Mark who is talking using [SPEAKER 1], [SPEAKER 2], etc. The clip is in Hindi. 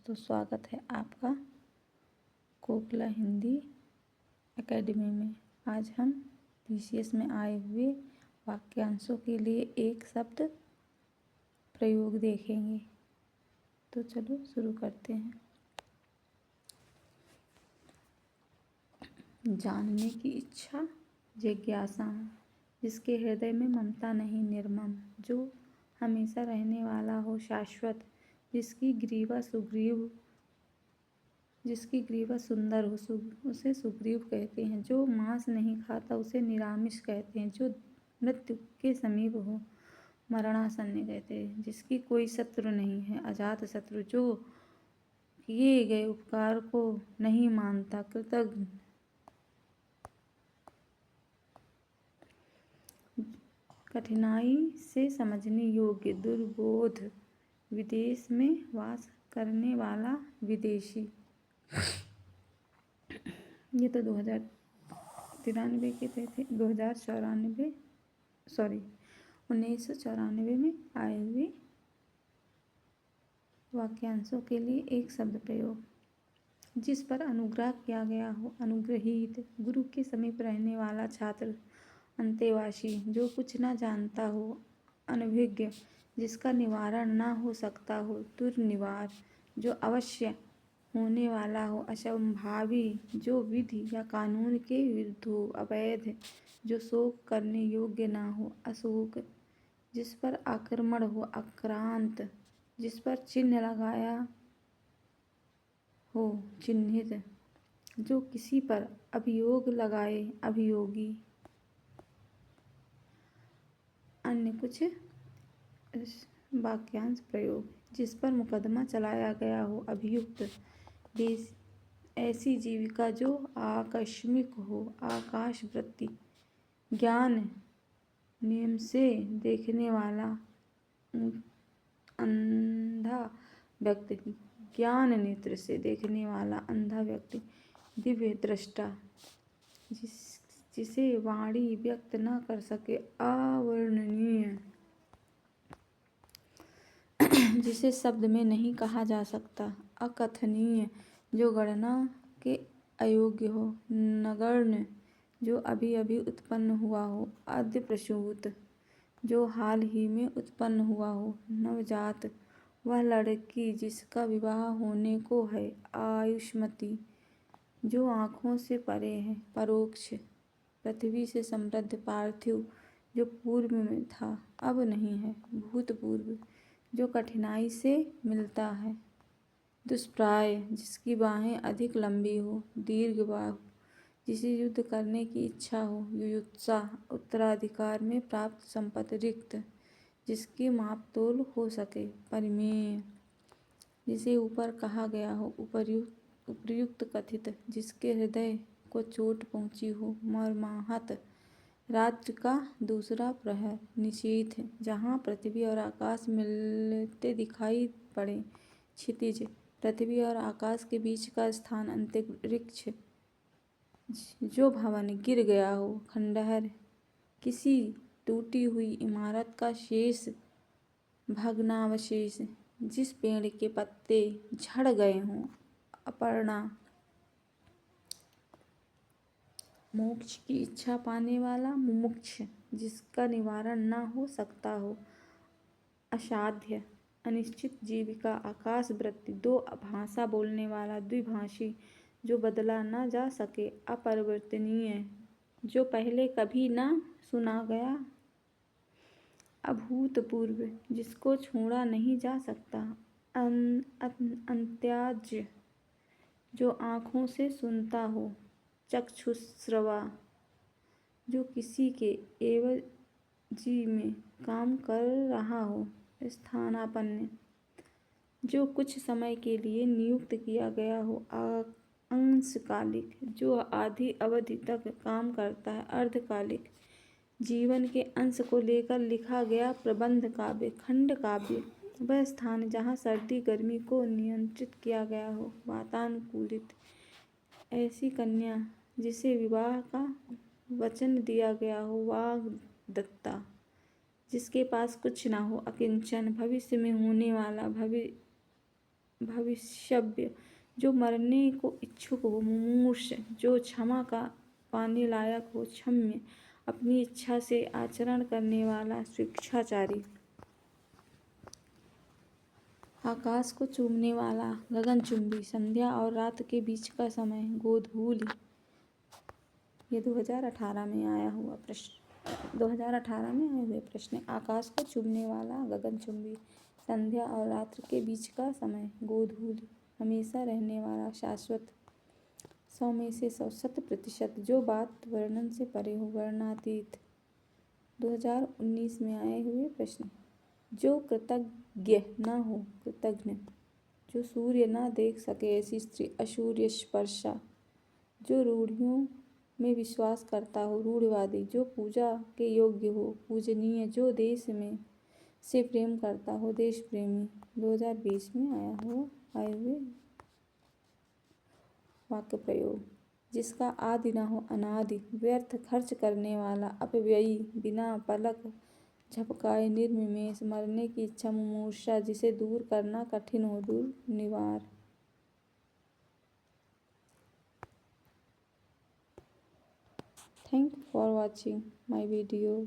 [SPEAKER 1] तो स्वागत है आपका कोकिला हिंदी एकेडमी में। आज हम पीसीएस में आए हुए वाक्यांशों के लिए एक शब्द प्रयोग देखेंगे। तो चलो शुरू करते हैं। जानने की इच्छा जिज्ञासा है, जिसके हृदय में ममता नहीं निर्मम, जो हमेशा रहने वाला हो शाश्वत, जिसकी ग्रीवा सुंदर हो उसे सुग्रीव कहते हैं, जो मांस नहीं खाता उसे निरामिष कहते हैं, जो मृत्यु के समीप हो मरणासन्न कहते हैं, जिसकी कोई शत्रु नहीं है अजात शत्रु, जो किए गए उपकार को नहीं मानता कृतज्ञ, कठिनाई से समझने योग्य दुर्बोध, विदेश में वास करने वाला विदेशी। ये तो 2093 के थे 1994 में आए हुए वाक्यांशों के लिए एक शब्द प्रयोग। जिस पर अनुग्रह किया गया हो अनुग्रहीत, गुरु के समीप रहने वाला छात्र अंतेवासी, जो कुछ न जानता हो अनभिज्ञ, जिसका निवारण न हो सकता हो दुर्निवार, जो अवश्य होने वाला हो असंभावी, जो विधि या कानून के विरुद्ध हो अवैध, जो शोक करने योग्य न हो अशोक, जिस पर आक्रमण हो आक्रांत, जिस पर चिन्ह लगाया हो चिन्हित, जो किसी पर अभियोग लगाए अभियोगी। अन्य कुछ वाक्यांश प्रयोग। जिस पर मुकदमा चलाया गया हो अभियुक्त, ऐसी जीविका जो आकस्मिक हो आकाशवृत्ति, ज्ञान नियम से देखने वाला अंधा व्यक्ति, ज्ञान नेत्र से देखने वाला अंधा व्यक्ति, दिव्य दृष्टा, जिसे वाणी व्यक्त न कर सके अवर्णनीय, जिसे शब्द में नहीं कहा जा सकता अकथनीय, जो गणना के अयोग्य हो नगण्य, जो अभी अभी उत्पन्न हुआ हो अद्य प्रसूत, जो हाल ही में उत्पन्न हुआ हो नवजात, वह लड़की जिसका विवाह होने को है आयुष्मती, जो आँखों से परे है परोक्ष, पृथ्वी से समृद्ध पार्थिव, जो पूर्व में था अब नहीं है भूतपूर्व, जो कठिनाई से मिलता है दुष्प्राय, जिसकी बाहें अधिक लंबी हो दीर्घ बाहु, जिसे युद्ध करने की इच्छा हो युयुत्सा, उत्तराधिकार में प्राप्त संपत्ति रिक्त, जिसकी मापतोल हो सके परिमेय, जिसे ऊपर कहा गया हो उपर्युक्त कथित, जिसके हृदय को चोट पहुँची हो मर्माहत, रात्रि का दूसरा प्रहर निशीथ, जहाँ पृथ्वी और आकाश मिलते दिखाई पड़े क्षितिज, पृथ्वी और आकाश के बीच का स्थान अंतरिक्ष, जो भवन गिर गया हो खंडहर, किसी टूटी हुई इमारत का शेष भग्नावशेष, जिस पेड़ के पत्ते झड़ गए हों अपर्णा, मोक्ष की इच्छा पाने वाला मुमुक्ष, जिसका निवारण न हो सकता हो असाध्य, अनिश्चित जीविका आकाशवृत्ति, दो भाषा बोलने वाला द्विभाषी, जो बदला न जा सके अपरिवर्तनीय, जो पहले कभी न सुना गया अभूतपूर्व, जिसको छोड़ा नहीं जा सकता अंत्याज्य, जो आँखों से सुनता हो चक्षुश्रवा, जो किसी के एवजी में काम कर रहा हो स्थानापन्न, जो कुछ समय के लिए नियुक्त किया गया हो अंशकालिक, जो आधी अवधि तक काम करता है अर्धकालिक, जीवन के अंश को लेकर लिखा गया प्रबंध काव्य खंड काव्य, वह स्थान जहाँ सर्दी गर्मी को नियंत्रित किया गया हो वातानुकूलित, ऐसी कन्या जिसे विवाह का वचन दिया गया हो वाग्दत्ता, जिसके पास कुछ ना हो अकिंचन, भविष्य में होने वाला भविष्यव्य जो मरने को इच्छुक हो, मुमूर्ष जो क्षमा का पाने लायक हो, क्षम्य अपनी इच्छा से आचरण करने वाला, स्वेच्छाचारी आकाश को चूमने वाला, गगनचुंबी संध्या और रात के बीच का समय, गोधूली। ये 2018 में आया हुआ प्रश्न, 2018 में आए हुए प्रश्न। आकाश को चूमने वाला, गगनचुंबी संध्या और रात्र के बीच का समय, गोधूली हमेशा रहने वाला, शाश्वत 100 में से 100 100% जो बात वर्णन से परे हो, वर्णातीत 2019 में आए हुए प्रश्न। जो कृतज्ञ न हो, कृतज्ञ जो सूर्य न देख सके ऐसी स्त्री, असूर्य स्पर्शा जो रूढ़ियों में विश्वास करता हो, रूढ़िवादी जो पूजा के योग्य हो, पूजनीय जो देश में से प्रेम करता हो, देश प्रेमी 2020 में आए हुए वाक्य प्रयोग। जिसका आदि न हो, अनादि व्यर्थ खर्च करने वाला, अपव्ययी बिना पलक झपकाए, निर्निमेष मरने की इच्छा, मुमूर्षा जिसे दूर करना कठिन हो, दुर्निवार। Thank you for watching my video.